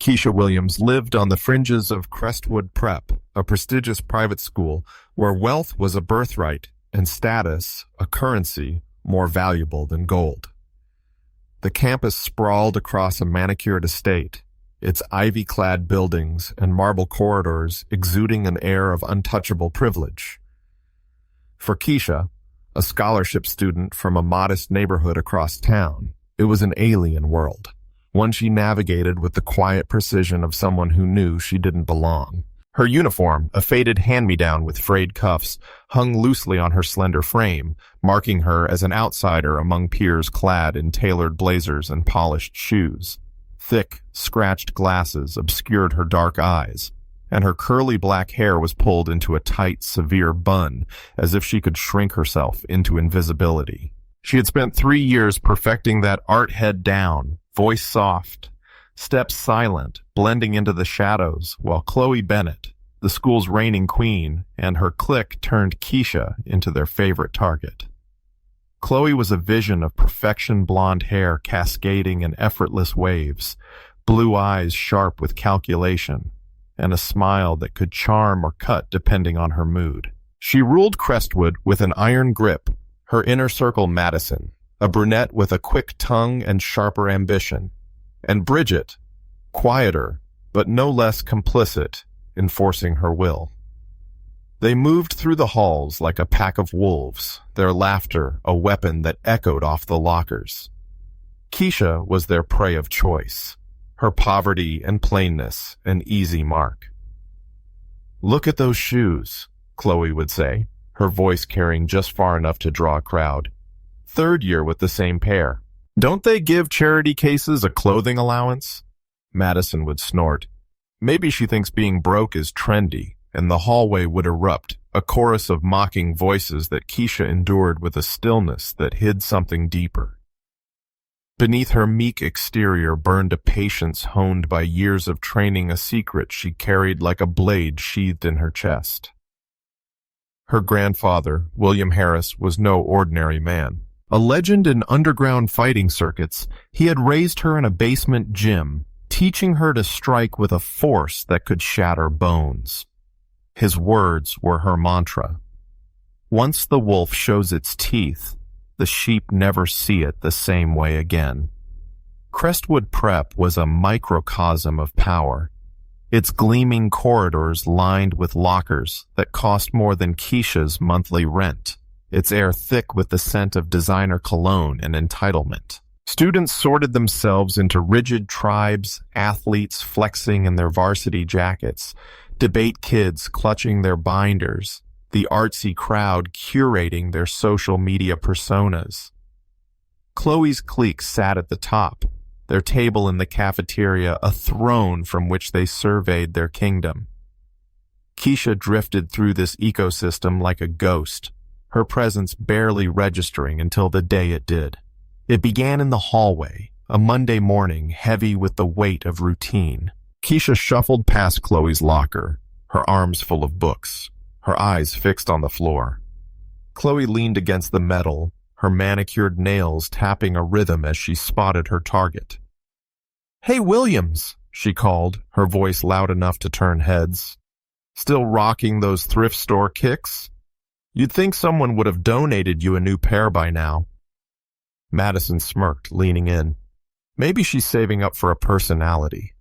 Keisha Williams lived on the fringes of Crestwood Prep, a prestigious private school where wealth was a birthright and status a currency more valuable than gold. The campus sprawled across a manicured estate, its ivy-clad buildings and marble corridors exuding an air of untouchable privilege. For Keisha, a scholarship student from a modest neighborhood across town, it was an alien world, one she navigated with the quiet precision of someone who knew she didn't belong. Her uniform, a faded hand-me-down with frayed cuffs, hung loosely on her slender frame, marking her as an outsider among peers clad in tailored blazers and polished shoes. Thick, scratched glasses obscured her dark eyes, and her curly black hair was pulled into a tight, severe bun, as if she could shrink herself into invisibility. She had spent 3 years perfecting that art head down, voice soft, steps silent, blending into the shadows, while Chloe Bennett, the school's reigning queen, and her clique turned Keisha into their favorite target. Chloe was a vision of perfection, blonde hair cascading in effortless waves, blue eyes sharp with calculation, and a smile that could charm or cut depending on her mood. She ruled Crestwood with an iron grip, her inner circle Madison, a brunette with a quick tongue and sharper ambition, and Bridget, quieter, but no less complicit, enforcing her will. They moved through the halls like a pack of wolves, their laughter a weapon that echoed off the lockers. Keisha was their prey of choice, her poverty and plainness an easy mark. "Look at those shoes," Chloe would say, her voice carrying just far enough to draw a crowd. "Third year with the same pair. Don't they give charity cases a clothing allowance?" Madison would snort. Maybe she thinks being broke is trendy, and the hallway would erupt, a chorus of mocking voices that Keisha endured with a stillness that hid something deeper. Beneath her meek exterior burned a patience honed by years of training, a secret she carried like a blade sheathed in her chest. Her grandfather, William Harris, was no ordinary man. A legend in underground fighting circuits, he had raised her in a basement gym, teaching her to strike with a force that could shatter bones. His words were her mantra. Once the wolf shows its teeth, the sheep never see it the same way again. Crestwood Prep was a microcosm of power, its gleaming corridors lined with lockers that cost more than Keisha's monthly rent, its air thick with the scent of designer cologne and entitlement. Students sorted themselves into rigid tribes, athletes flexing in their varsity jackets, debate kids clutching their binders, the artsy crowd curating their social media personas. Chloe's clique sat at the top, their table in the cafeteria a throne from which they surveyed their kingdom. Keisha drifted through this ecosystem like a ghost, her presence barely registering until the day it did. It began in the hallway, a Monday morning heavy with the weight of routine. Keisha shuffled past Chloe's locker, her arms full of books, her eyes fixed on the floor. Chloe leaned against the metal, her manicured nails tapping a rhythm as she spotted her target. "Hey, Williams," she called, her voice loud enough to turn heads. "Still rocking those thrift store kicks? You'd think someone would have donated you a new pair by now." Madison smirked, leaning in. Maybe she's saving up for a personality.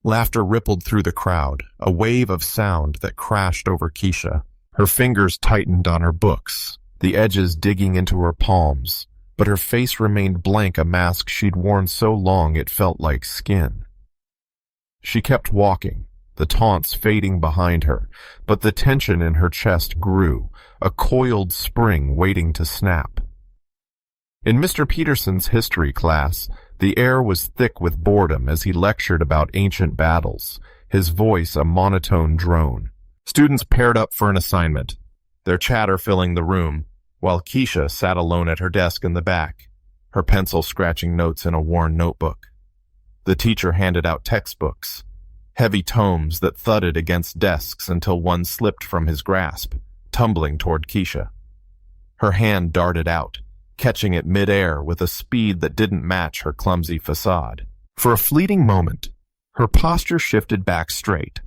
Laughter rippled through the crowd, a wave of sound that crashed over Keisha. Her fingers tightened on her books, the edges digging into her palms, but her face remained blank, a mask she'd worn so long it felt like skin. She kept walking, the taunts fading behind her, but the tension in her chest grew, a coiled spring waiting to snap. In Mr. Peterson's history class, the air was thick with boredom as he lectured about ancient battles, his voice a monotone drone. Students paired up for an assignment, their chatter filling the room, while Keisha sat alone at her desk in the back, her pencil scratching notes in a worn notebook. The teacher handed out textbooks, heavy tomes that thudded against desks until one slipped from his grasp, tumbling toward Keisha. Her hand darted out, catching it mid-air with a speed that didn't match her clumsy facade. For a fleeting moment, Her posture shifted back straight,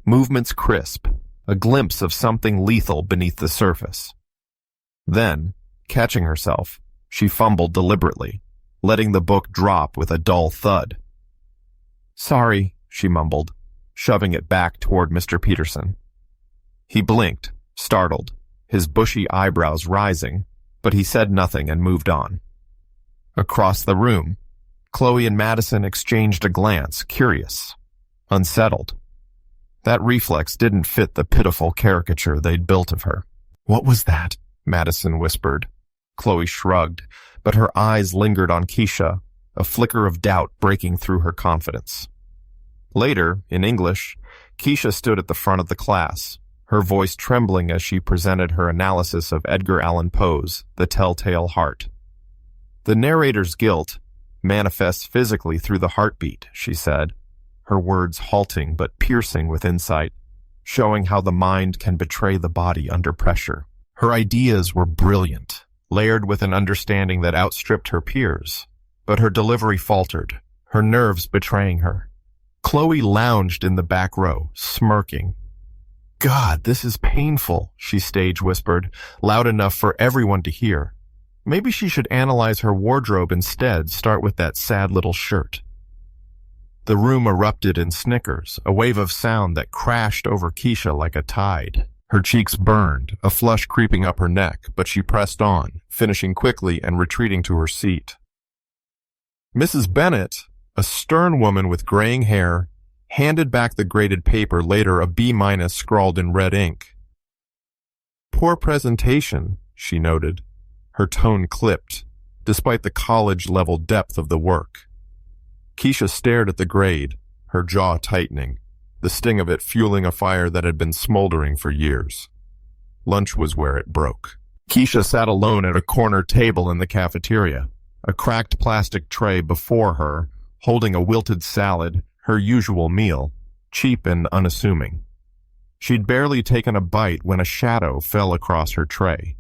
movements crisp, a glimpse of something lethal beneath the surface. Then, catching herself, she fumbled deliberately, letting the book drop with a dull thud. "Sorry," she mumbled, shoving it back toward Mr. Peterson. He blinked, startled, his bushy eyebrows rising, but he said nothing and moved on. Across the room, Chloe and Madison exchanged a glance, curious, unsettled. That reflex didn't fit the pitiful caricature they'd built of her. "What was that?" Madison whispered. Chloe shrugged, but her eyes lingered on Keisha, a flicker of doubt breaking through her confidence. Later, in English, Keisha stood at the front of the class, her voice trembling as she presented her analysis of Edgar Allan Poe's The Telltale Heart. "The narrator's guilt manifests physically through the heartbeat," she said, her words halting but piercing with insight, showing how the mind can betray the body under pressure. Her ideas were brilliant, layered with an understanding that outstripped her peers, but her delivery faltered, her nerves betraying her. Chloe lounged in the back row, smirking. "God, this is painful," she stage whispered, loud enough for everyone to hear. Maybe she should analyze her wardrobe instead, start with that sad little shirt. The room erupted in snickers, a wave of sound that crashed over Keisha like a tide. Her cheeks burned, a flush creeping up her neck, but she pressed on, finishing quickly and retreating to her seat. Mrs. Bennett, a stern woman with graying hair, handed back the graded paper, later a B- scrawled in red ink. "Poor presentation," she noted. Her tone clipped, despite the college-level depth of the work. Keisha stared at the grade, her jaw tightening, the sting of it fueling a fire that had been smoldering for years. Lunch was where it broke. Keisha sat alone at a corner table in the cafeteria, a cracked plastic tray before her, holding a wilted salad, her usual meal, cheap and unassuming. She'd barely taken a bite when a shadow fell across her tray.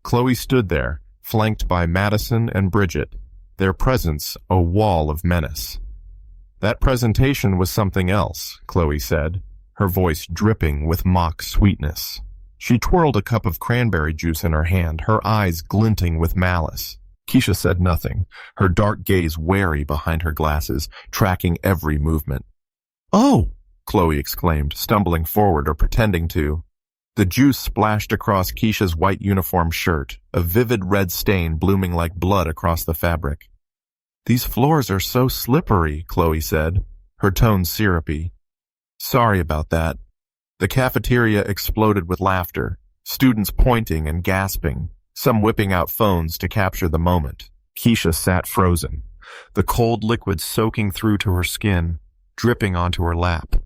Chloe stood there, flanked by Madison and Bridget, their presence a wall of menace. That presentation was something else, Chloe said, her voice dripping with mock sweetness. She twirled a cup of cranberry juice in her hand, her eyes glinting with malice. Keisha said nothing, her dark gaze wary behind her glasses, tracking every movement. "Oh!" Chloe exclaimed, stumbling forward or pretending to. The juice splashed across Keisha's white uniform shirt, a vivid red stain blooming like blood across the fabric. "These floors are so slippery," Chloe said, her tone syrupy. "Sorry about that." The cafeteria exploded with laughter, students pointing and gasping, some whipping out phones to capture the moment. Keisha sat frozen, the cold liquid soaking through to her skin, dripping onto her lap.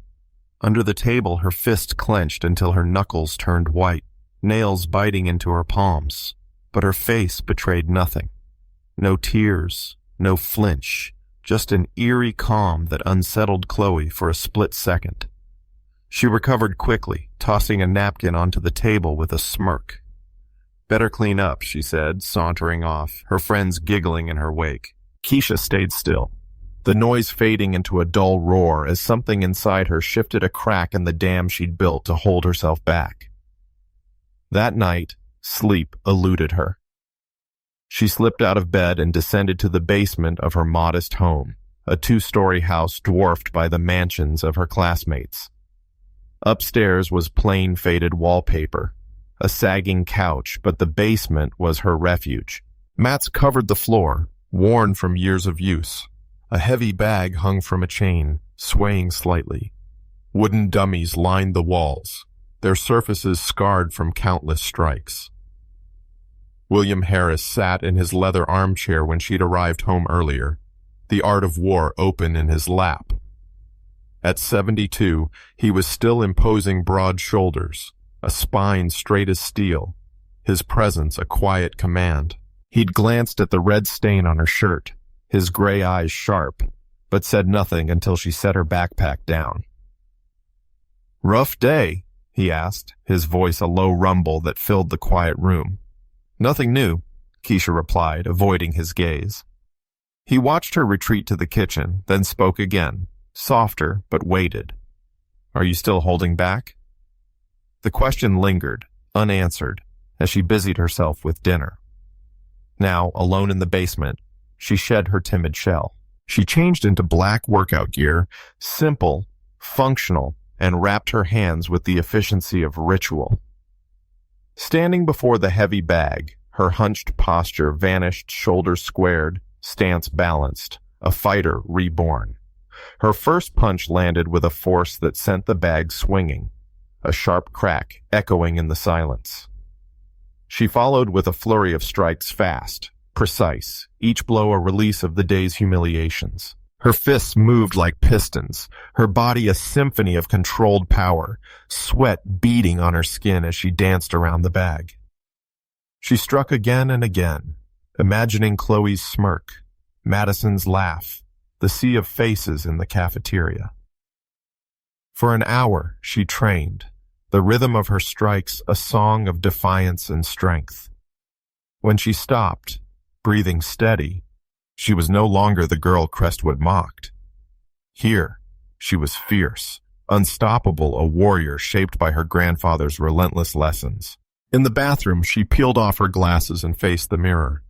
Under the table, her fists clenched until her knuckles turned white, nails biting into her palms, but her face betrayed nothing. No tears, no flinch, just an eerie calm that unsettled Chloe for a split second. She recovered quickly, tossing a napkin onto the table with a smirk. "Better clean up," she said, sauntering off, her friends giggling in her wake. Keisha stayed still, the noise fading into a dull roar as something inside her shifted a crack in the dam she'd built to hold herself back. That night, sleep eluded her. She slipped out of bed and descended to the basement of her modest home, a 2-story house dwarfed by the mansions of her classmates. Upstairs was plain faded wallpaper, a sagging couch, but the basement was her refuge. Mats covered the floor, worn from years of use. A heavy bag hung from a chain, swaying slightly. Wooden dummies lined the walls, their surfaces scarred from countless strikes. William Harris sat in his leather armchair when she'd arrived home earlier, The Art of War open in his lap. At 72, he was still imposing broad shoulders, a spine straight as steel, his presence a quiet command. He'd glanced at the red stain on her shirt, his gray eyes sharp, but said nothing until she set her backpack down. "Rough day?" he asked, his voice a low rumble that filled the quiet room. "Nothing new," Keisha replied, avoiding his gaze. He watched her retreat to the kitchen, then spoke again, softer but weighted. Are you still holding back? The question lingered, unanswered, as she busied herself with dinner. Now, alone in the basement, she shed her timid shell. She changed into black workout gear, simple, functional, and wrapped her hands with the efficiency of ritual. Standing before the heavy bag, her hunched posture vanished, shoulders squared, stance balanced, a fighter reborn. Her first punch landed with a force that sent the bag swinging, a sharp crack echoing in the silence. She followed with a flurry of strikes fast, precise, each blow a release of the day's humiliations. Her fists moved like pistons, her body a symphony of controlled power, sweat beading on her skin as she danced around the bag. She struck again and again, imagining Chloe's smirk, Madison's laugh, the sea of faces in the cafeteria. For an hour, she trained, the rhythm of her strikes a song of defiance and strength. When she stopped, breathing steady, she was no longer the girl Crestwood mocked. Here, she was fierce, unstoppable, a warrior shaped by her grandfather's relentless lessons. In the bathroom, she peeled off her glasses and faced the mirror.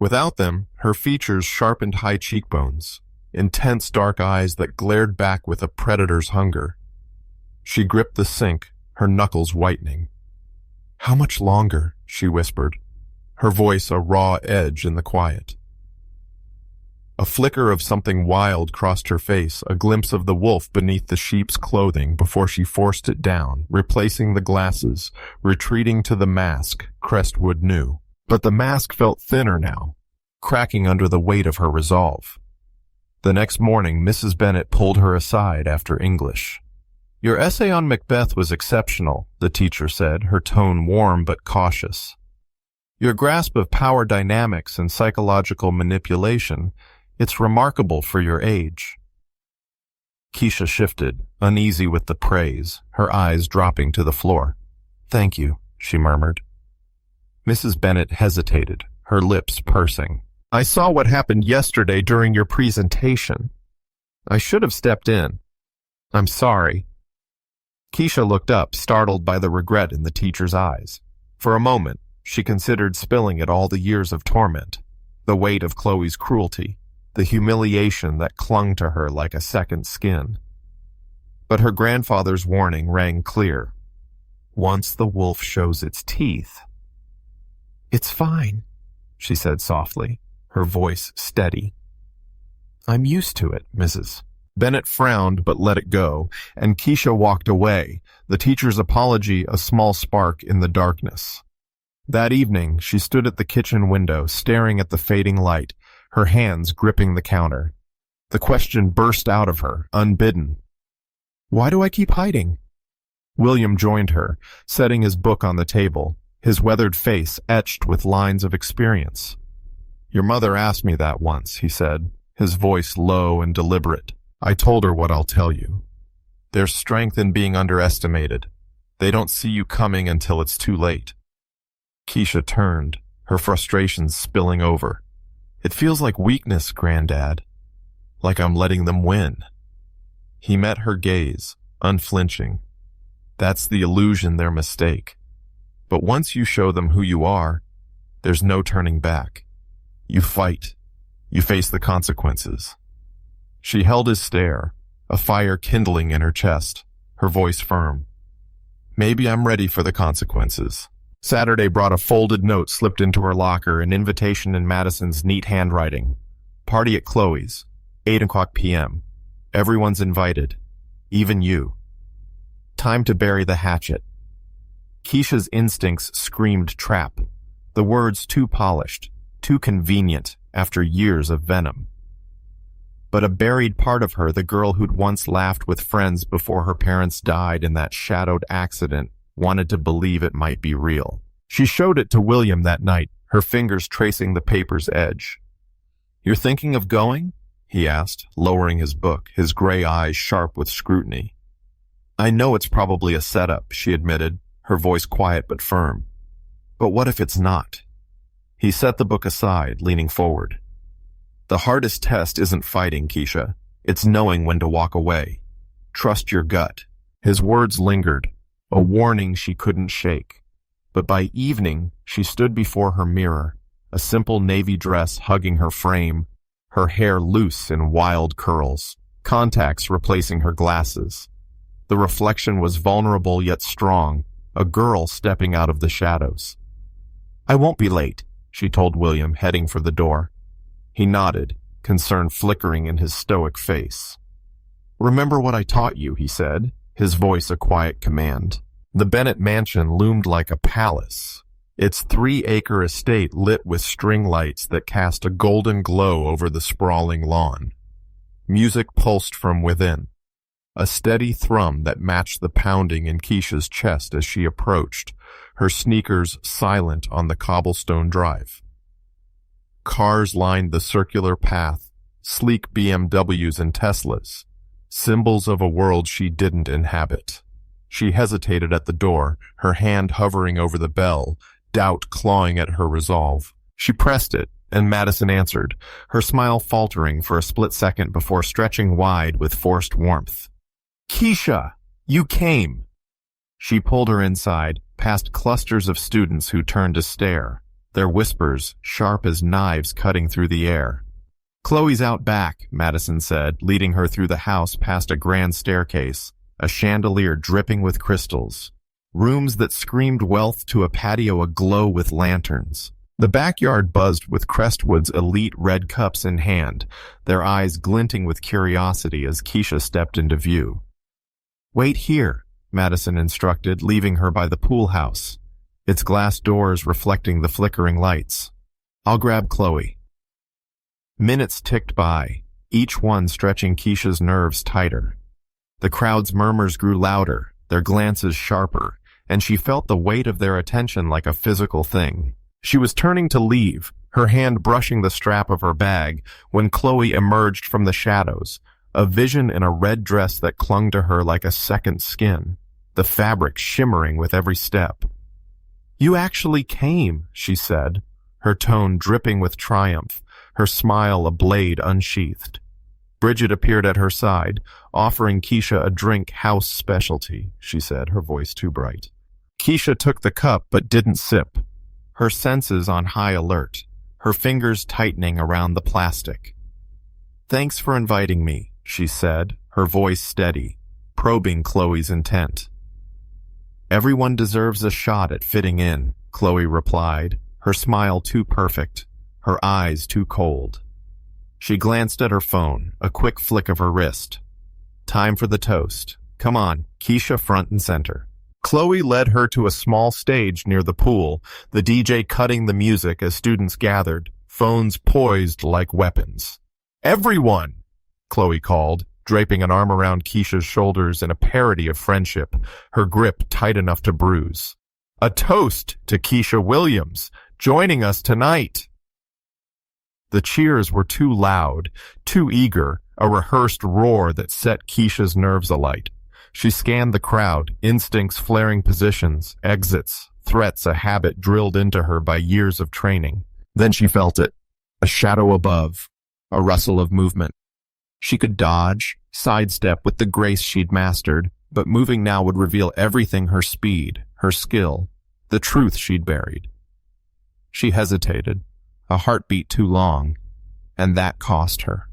Without them, her features sharpened high cheekbones, intense dark eyes that glared back with a predator's hunger. She gripped the sink, her knuckles whitening. "How much longer?" she whispered, her voice a raw edge in the quiet. A flicker of something wild crossed her face, a glimpse of the wolf beneath the sheep's clothing before she forced it down, replacing the glasses, retreating to the mask Crestwood knew. But the mask felt thinner now, cracking under the weight of her resolve. The next morning, Mrs. Bennett pulled her aside after English. "Your essay on Macbeth was exceptional," the teacher said, her tone warm but cautious. "Your grasp of power dynamics and psychological manipulation, it's remarkable for your age." Keisha shifted, uneasy with the praise, her eyes dropping to the floor. "Thank you," she murmured. Mrs. Bennett hesitated, her lips pursing. "I saw what happened yesterday during your presentation. I should have stepped in. I'm sorry." Keisha looked up, startled by the regret in the teacher's eyes. For a moment, she considered spilling it all the years of torment, the weight of Chloe's cruelty, the humiliation that clung to her like a second skin. But her grandfather's warning rang clear. Once the wolf shows its teeth. "It's fine," she said softly, her voice steady. "I'm used to it, Mrs." Bennett frowned but let it go, and Keisha walked away, the teacher's apology a small spark in the darkness. That evening, she stood at the kitchen window, staring at the fading light, her hands gripping the counter. The question burst out of her, unbidden. "Why do I keep hiding?" William joined her, setting his book on the table, his weathered face etched with lines of experience. "Your mother asked me that once," he said, his voice low and deliberate. "I told her what I'll tell you. There's strength in being underestimated. They don't see you coming until it's too late." Keisha turned, her frustrations spilling over. "It feels like weakness, Granddad. Like I'm letting them win." He met her gaze, unflinching. "That's the illusion, their mistake. But once you show them who you are, there's no turning back. You fight. You face the consequences." She held his stare, a fire kindling in her chest, her voice firm. "Maybe I'm ready for the consequences." Saturday brought a folded note slipped into her locker, an invitation in Madison's neat handwriting. "Party at Chloe's, 8:00 p.m. Everyone's invited, even you. Time to bury the hatchet." Keisha's instincts screamed trap, the words too polished, too convenient after years of venom. But a buried part of her, the girl who'd once laughed with friends before her parents died in that shadowed accident, wanted to believe it might be real. She showed it to William that night, her fingers tracing the paper's edge. "You're thinking of going?" he asked, lowering his book, his gray eyes sharp with scrutiny. "I know it's probably a setup," she admitted, her voice quiet but firm. "But what if it's not?" He set the book aside, leaning forward. "The hardest test isn't fighting, Keisha. It's knowing when to walk away. Trust your gut. His words lingered, a warning she couldn't shake. But by evening, she stood before her mirror, a simple navy dress hugging her frame, her hair loose in wild curls, contacts replacing her glasses. The reflection was vulnerable yet strong, a girl stepping out of the shadows. "I won't be late," she told William, heading for the door. He nodded, concern flickering in his stoic face. "Remember what I taught you," he said, his voice a quiet command. The Bennett mansion loomed like a palace, its 3-acre estate lit with string lights that cast a golden glow over the sprawling lawn. Music pulsed from within, a steady thrum that matched the pounding in Keisha's chest as she approached, her sneakers silent on the cobblestone drive. Cars lined the circular path, sleek BMWs and Teslas, symbols of a world she didn't inhabit. She hesitated at the door, her hand hovering over the bell, doubt clawing at her resolve. She pressed it, and Madison answered, her smile faltering for a split second before stretching wide with forced warmth. "Keisha, you came!" She pulled her inside, past clusters of students who turned to stare, their whispers sharp as knives cutting through the air. "Chloe's out back," Madison said, leading her through the house past a grand staircase, a chandelier dripping with crystals, rooms that screamed wealth to a patio aglow with lanterns. The backyard buzzed with Crestwood's elite red cups in hand, their eyes glinting with curiosity as Keisha stepped into view. "Wait here," Madison instructed, leaving her by the pool house, its glass doors reflecting the flickering lights. "I'll grab Chloe." Minutes ticked by, each one stretching Keisha's nerves tighter. The crowd's murmurs grew louder, their glances sharper, and she felt the weight of their attention like a physical thing. She was turning to leave, her hand brushing the strap of her bag, when Chloe emerged from the shadows, a vision in a red dress that clung to her like a second skin, the fabric shimmering with every step. "You actually came," she said, her tone dripping with triumph, her smile a blade unsheathed. Bridget appeared at her side, offering Keisha a drink house specialty, she said, her voice too bright. Keisha took the cup but didn't sip, her senses on high alert, her fingers tightening around the plastic. "Thanks for inviting me," she said, her voice steady, probing Chloe's intent. "Everyone deserves a shot at fitting in," Chloe replied, her smile too perfect, her eyes too cold. She glanced at her phone, a quick flick of her wrist. "Time for the toast. Come on, Keisha front and center." Chloe led her to a small stage near the pool, the DJ cutting the music as students gathered, phones poised like weapons. "Everyone!" Chloe called, draping an arm around Keisha's shoulders in a parody of friendship, her grip tight enough to bruise. "A toast to Keisha Williams, joining us tonight!" The cheers were too loud, too eager, a rehearsed roar that set Keisha's nerves alight. She scanned the crowd, instincts flaring positions, exits, threats a habit drilled into her by years of training. Then she felt it, a shadow above, a rustle of movement. She could dodge, sidestep with the grace she'd mastered, but moving now would reveal everything: her speed, her skill, the truth she'd buried. She hesitated, a heartbeat too long, and that cost her.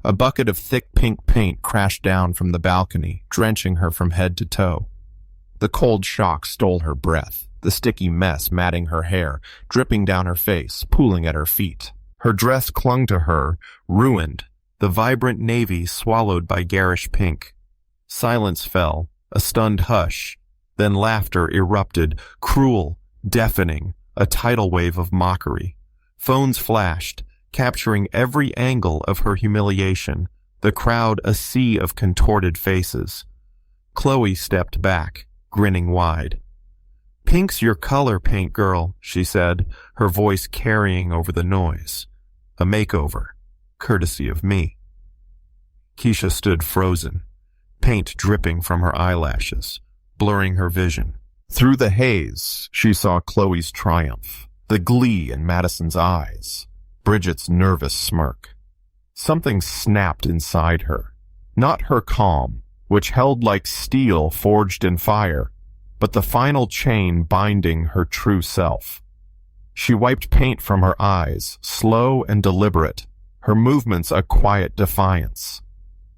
A bucket of thick pink paint crashed down from the balcony, drenching her from head to toe. The cold shock stole her breath, the sticky mess matting her hair, dripping down her face, pooling at her feet. Her dress clung to her, ruined, the vibrant navy swallowed by garish pink. Silence fell, a stunned hush, then laughter erupted, cruel, deafening, a tidal wave of mockery. Phones flashed, capturing every angle of her humiliation, the crowd a sea of contorted faces. Chloe stepped back, grinning wide. "Pink's your color, paint girl," she said, her voice carrying over the noise. "A makeover, courtesy of me." Keisha stood frozen, paint dripping from her eyelashes, blurring her vision. Through the haze, she saw Chloe's triumph, the glee in Madison's eyes, Bridget's nervous smirk. Something snapped inside her. Not her calm, which held like steel forged in fire, but the final chain binding her true self. She wiped paint from her eyes, slow and deliberate, her movements a quiet defiance.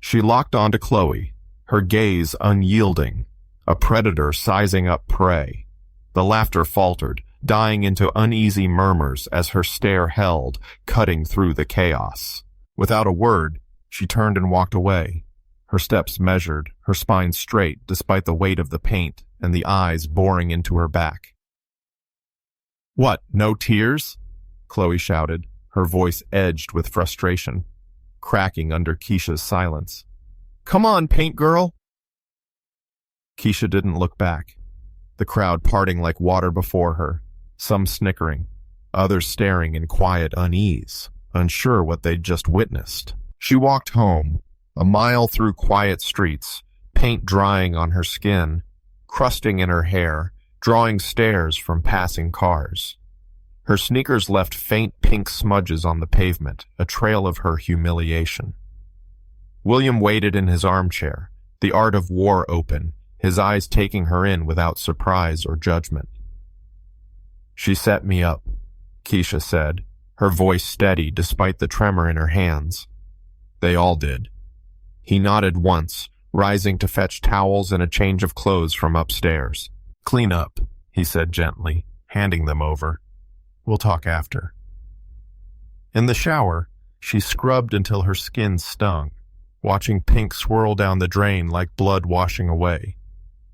She locked onto Chloe, her gaze unyielding, a predator sizing up prey. The laughter faltered, dying into uneasy murmurs as her stare held, cutting through the chaos. Without a word, she turned and walked away, her steps measured, her spine straight despite the weight of the paint and the eyes boring into her back. "What, no tears?" Chloe shouted, her voice edged with frustration, cracking under Keisha's silence. "Come on, paint girl!" Keisha didn't look back, the crowd parting like water before her, some snickering, others staring in quiet unease, unsure what they'd just witnessed. She walked home, a mile through quiet streets, paint drying on her skin, crusting in her hair, drawing stares from passing cars. Her sneakers left faint pink smudges on the pavement, a trail of her humiliation. William waited in his armchair, the art of war open, his eyes taking her in without surprise or judgment. "She set me up," Keisha said, her voice steady despite the tremor in her hands. "They all did." He nodded once, rising to fetch towels and a change of clothes from upstairs. "Clean up," he said gently, handing them over. "We'll talk after." In the shower, she scrubbed until her skin stung, watching pink swirl down the drain like blood washing away.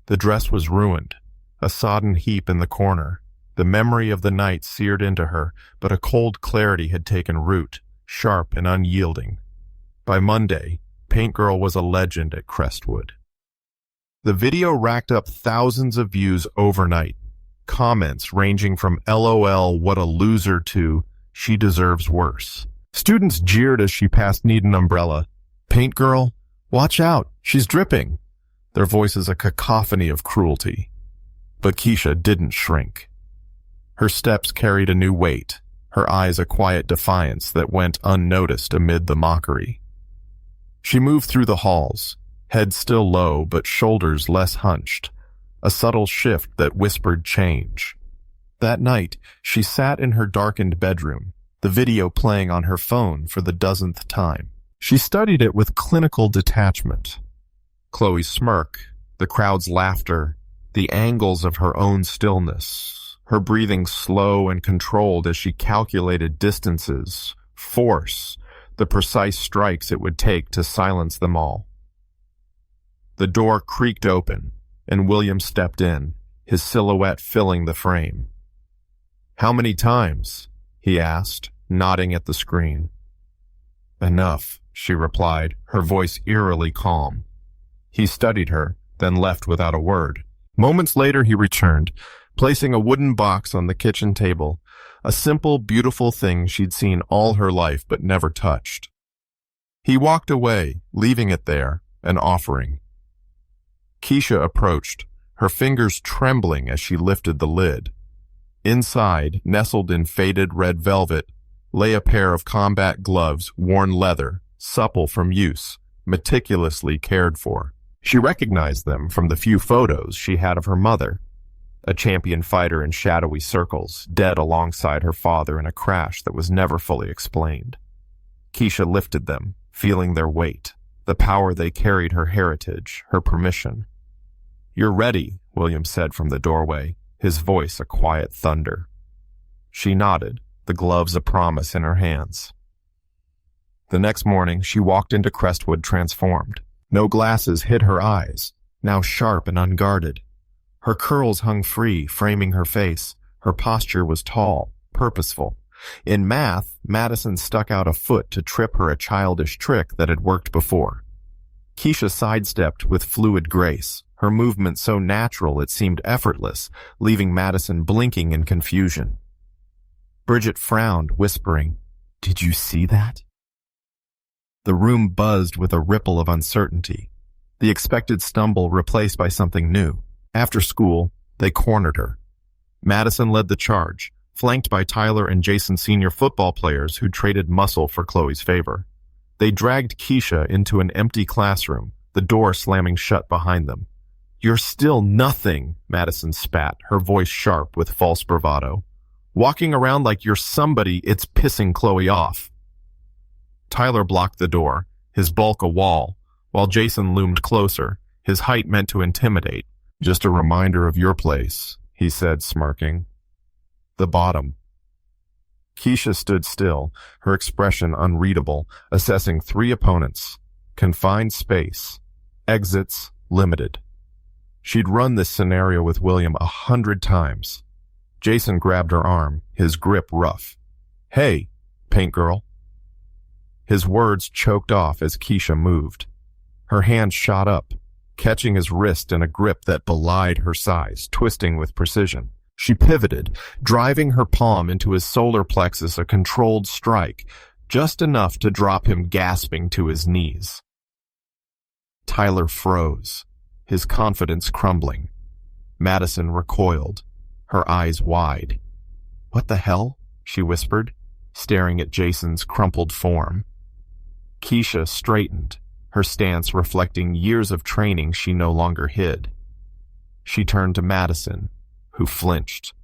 The dress was ruined, a sodden heap in the corner. The memory of the night seared into her, but a cold clarity had taken root, sharp and unyielding. By Monday, Paint Girl was a legend at Crestwood. The video racked up thousands of views overnight, comments ranging from "LOL, what a loser" to "she deserves worse." Students jeered as she passed Need an Umbrella. "Paint Girl, watch out, she's dripping." Their voices a cacophony of cruelty. But Keisha didn't shrink. Her steps carried a new weight, her eyes a quiet defiance that went unnoticed amid the mockery. She moved through the halls, head still low but shoulders less hunched, a subtle shift that whispered change. That night, she sat in her darkened bedroom, the video playing on her phone for the dozenth time. She studied it with clinical detachment. Chloe's smirk, the crowd's laughter, the angles of her own stillness, her breathing slow and controlled as she calculated distances, force, the precise strikes it would take to silence them all. The door creaked open, and William stepped in, his silhouette filling the frame. "How many times?" he asked, nodding at the screen. "Enough," she replied, her voice eerily calm. He studied her, then left without a word. Moments later he returned, placing a wooden box on the kitchen table, a simple, beautiful thing she'd seen all her life but never touched. He walked away, leaving it there, an offering. Keisha approached, her fingers trembling as she lifted the lid. Inside, nestled in faded red velvet, lay a pair of combat gloves, worn leather, supple from use, meticulously cared for. She recognized them from the few photos she had of her mother, a champion fighter in shadowy circles, dead alongside her father in a crash that was never fully explained. Keisha lifted them, feeling their weight, the power they carried, her heritage, her permission. "You're ready," William said from the doorway, his voice a quiet thunder. She nodded, the gloves a promise in her hands. The next morning, she walked into Crestwood transformed. No glasses hid her eyes, now sharp and unguarded. Her curls hung free, framing her face. Her posture was tall, purposeful. In math, Madison stuck out a foot to trip her a childish trick that had worked before. Keisha sidestepped with fluid grace, her movement so natural it seemed effortless, leaving Madison blinking in confusion. Bridget frowned, whispering, "Did you see that?" The room buzzed with a ripple of uncertainty, the expected stumble replaced by something new. After school, they cornered her. Madison led the charge, flanked by Tyler and Jason senior football players who traded muscle for Chloe's favor. They dragged Keisha into an empty classroom, the door slamming shut behind them. "You're still nothing," Madison spat, her voice sharp with false bravado. "Walking around like you're somebody, it's pissing Chloe off." Tyler blocked the door, his bulk a wall, while Jason loomed closer, his height meant to intimidate. "Just a reminder of your place," he said, smirking. "The bottom." Keisha stood still, her expression unreadable, assessing 3 opponents. Confined space. Exits limited. She'd run this scenario with William 100 times. Jason grabbed her arm, his grip rough. "Hey, paint girl." His words choked off as Keisha moved. Her hand shot up, catching his wrist in a grip that belied her size, twisting with precision. She pivoted, driving her palm into his solar plexus, a controlled strike, just enough to drop him gasping to his knees. Tyler froze, his confidence crumbling. Madison recoiled, her eyes wide. "What the hell?" she whispered, staring at Jason's crumpled form. Keisha straightened, her stance reflecting years of training she no longer hid. She turned to Madison, who flinched.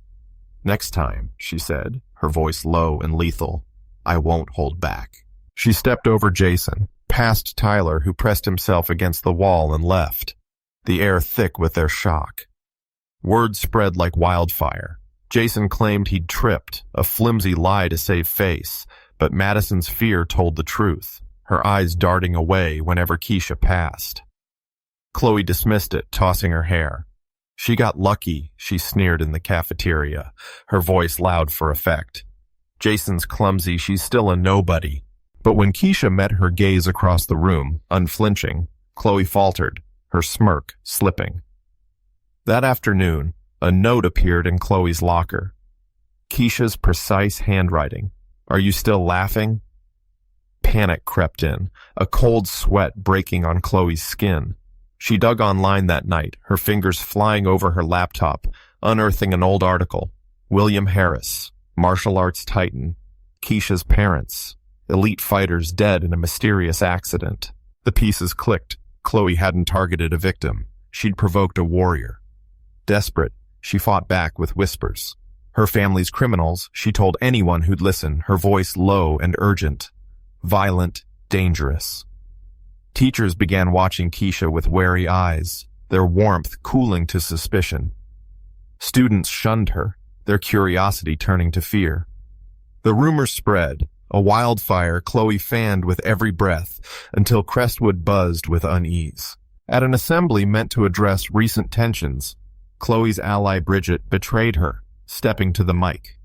"Next time," she said, her voice low and lethal, "I won't hold back." She stepped over Jason, past Tyler, who pressed himself against the wall and left, the air thick with their shock. Word spread like wildfire. Jason claimed he'd tripped, a flimsy lie to save face, but Madison's fear told the truth, her eyes darting away whenever Keisha passed. Chloe dismissed it, tossing her hair. "She got lucky," she sneered in the cafeteria, her voice loud for effect. "Jason's clumsy, she's still a nobody." But when Keisha met her gaze across the room, unflinching, Chloe faltered, her smirk slipping. That afternoon, a note appeared in Chloe's locker. Keisha's precise handwriting. "Are you still laughing?" Panic crept in, a cold sweat breaking on Chloe's skin. She dug online that night, her fingers flying over her laptop, unearthing an old article. William Harris, martial arts titan. Keisha's parents, elite fighters dead in a mysterious accident. The pieces clicked. Chloe hadn't targeted a victim. She'd provoked a warrior. Desperate, she fought back with whispers. Her family's criminals, she told anyone who'd listen, her voice low and urgent. Violent, dangerous. Teachers began watching Keisha with wary eyes, their warmth cooling to suspicion. Students shunned her, their curiosity turning to fear. The rumors spread, a wildfire Chloe fanned with every breath, until Crestwood buzzed with unease. At an assembly meant to address recent tensions, Chloe's ally Bridget betrayed her, stepping to the mic.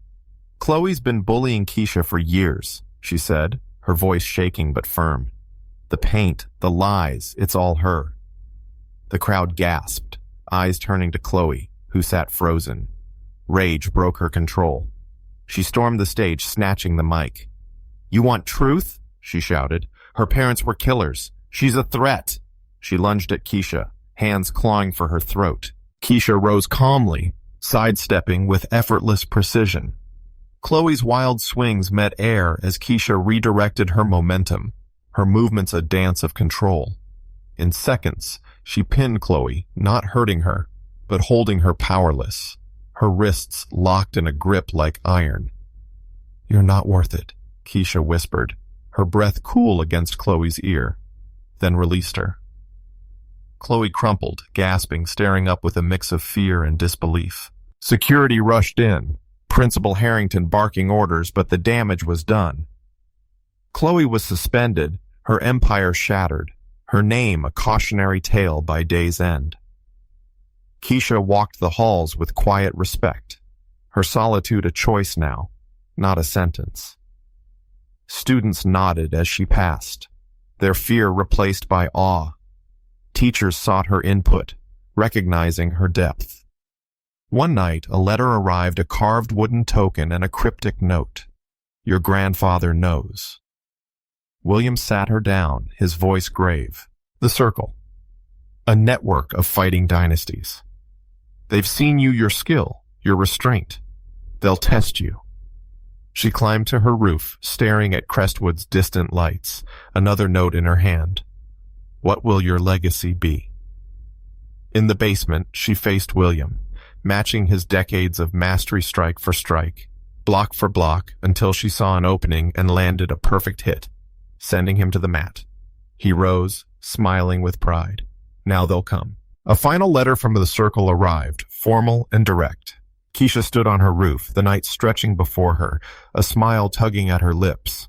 "Chloe's been bullying Keisha for years," she said, her voice shaking but firm. "The paint, the lies, it's all her." The crowd gasped, eyes turning to Chloe, who sat frozen. Rage broke her control. She stormed the stage, snatching the mic. "You want truth?" she shouted. "Her parents were killers. She's a threat." She lunged at Keisha, hands clawing for her throat. Keisha rose calmly, sidestepping with effortless precision. Chloe's wild swings met air as Keisha redirected her momentum, her movements a dance of control. In seconds, she pinned Chloe, not hurting her, but holding her powerless, her wrists locked in a grip like iron. "You're not worth it," Keisha whispered, her breath cool against Chloe's ear, then released her. Chloe crumpled, gasping, staring up with a mix of fear and disbelief. Security rushed in, Principal Harrington barking orders, but the damage was done. Chloe was suspended, her empire shattered, her name a cautionary tale by day's end. Keisha walked the halls with quiet respect, her solitude a choice now, not a sentence. Students nodded as she passed, their fear replaced by awe. Teachers sought her input, recognizing her depth. One night, a letter arrived, a carved wooden token and a cryptic note. "Your grandfather knows." William sat her down, his voice grave. "The Circle. A network of fighting dynasties. They've seen your skill, your restraint. They'll test you." She climbed to her roof, staring at Crestwood's distant lights, another note in her hand. What will your legacy be? In the basement, she faced William, matching his decades of mastery strike for strike, block for block, until she saw an opening and landed a perfect hit, sending him to the mat. He rose, smiling with pride. Now they'll come. A final letter from the circle arrived, formal and direct. Keisha stood on her roof, the night stretching before her, a smile tugging at her lips.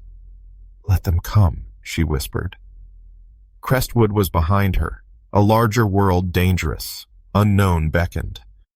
Let them come, she whispered. Crestwood was behind her. A larger world dangerous, unknown beckoned.